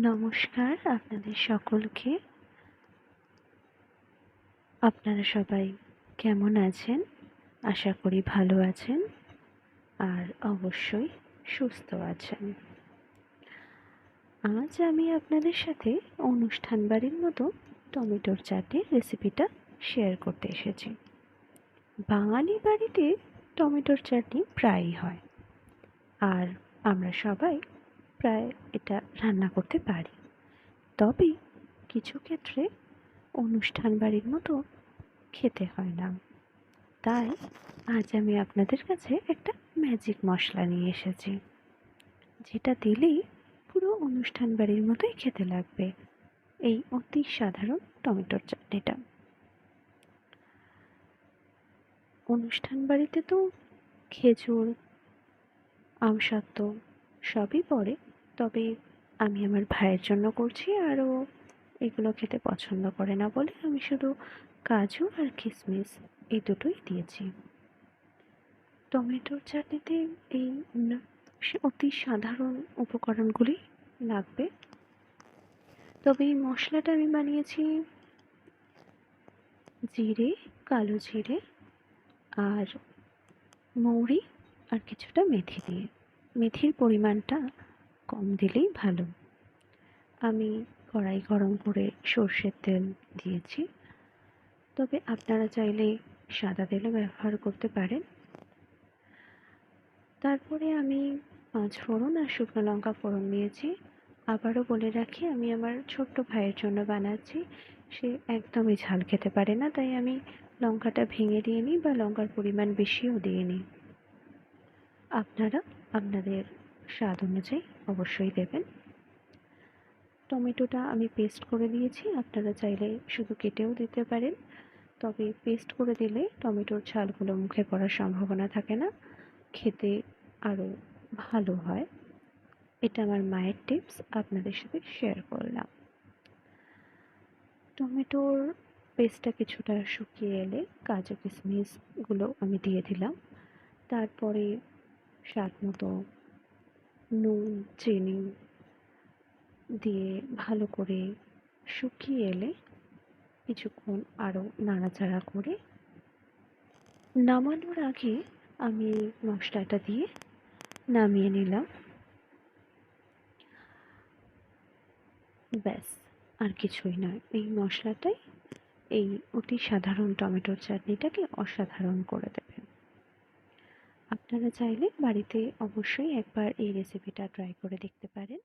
নমস্কার আপনাদের সকলকে। আপনারা সবাই কেমন আছেন? আশা করি ভালো আছেন আর অবশ্যই সুস্থ আছেন। আজ আমি আপনাদের সাথে অনুষ্ঠান বাড়ির মতো টমেটোর চাটনির রেসিপিটা শেয়ার করতে এসেছি। বাঙালি বাড়িতে টমেটোর চাটনি প্রায়ই হয়, আর আমরা সবাই প্রায় এটা রান্না করতে পারি। তবে কিছু ক্ষেত্রে অনুষ্ঠান বাড়ির মতো খেতে হয় না। তাই আজ আমি আপনাদের কাছে একটা ম্যাজিক মশলা নিয়ে এসেছি, যেটা দিলেই পুরো অনুষ্ঠান বাড়ির মতোই খেতে লাগবে এই অতি সাধারণ টমেটোর চাটনিটা। অনুষ্ঠান বাড়িতে তো খেজুর, আমসত্ত্ব সবই পড়ে, তবে আমি আমার ভাইয়ের জন্য করছি, আর ও এগুলো খেতে পছন্দ করে না বলে আমি শুধু কাজু আর কিশমিশ এই দুটোই দিয়েছি। টমেটোর চাটনিতে এই অতি সাধারণ উপকরণগুলি লাগবে। তবে এই মশলাটা আমি বানিয়েছি জিরে, কালো জিরে আর মৌরি আর কিছুটা মেথি দিয়ে। মেথির পরিমাণটা কম দিলেই ভালো। আমি কড়াই গরম করে সর্ষের তেল দিয়েছি, তবে আপনারা চাইলে সাদা তেলও ব্যবহার করতে পারেন। তারপরে আমি পাঁচফোড়ন আর শুকনো লঙ্কা ফোড়ন দিয়েছি। আবারও বলে রাখি, আমি আমার ছোট্ট ভাইয়ের জন্য বানাচ্ছি। সে একদমই ঝাল খেতে পারে না, তাই আমি লঙ্কাটা ভেঙে দিয়ে নিই বা লঙ্কার পরিমাণ বেশিও দিয়ে নিই। আপনারা আপনাদের স্বাদ অনুযায়ী অবশ্যই দেবেন। টমেটোটা আমি পেস্ট করে দিয়েছি, আপনারা চাইলে শুধু কেটেও দিতে পারেন। তবে পেস্ট করে দিলে টমেটোর ছালগুলো মুখে পড়ার সম্ভাবনা থাকে না, খেতে আরও ভালো হয়। এটা আমার মায়ের টিপস, আপনাদের সাথে শেয়ার করলাম। টমেটোর পেস্টটা কিছুটা শুকিয়ে এলে কাজু কিশমিশগুলো আমি দিয়ে দিলাম। তারপরে স্বাদ মতো নুন, চিনি দিয়ে ভালো করে শুকিয়ে এলে কিছুক্ষণ আরও নাড়াচাড়া করে নামানোর আগে আমি মশলাটা দিয়ে নামিয়ে নিলাম। ব্যাস, আর কিছুই নয়। এই মশলাটাই এই অতি সাধারণ টমেটোর চাটনিটাকে অসাধারণ করে দেবে। আপনারা চাইলে বাড়িতে অবশ্যই একবার এই রেসিপিটা ট্রাই করে দেখতে পারেন।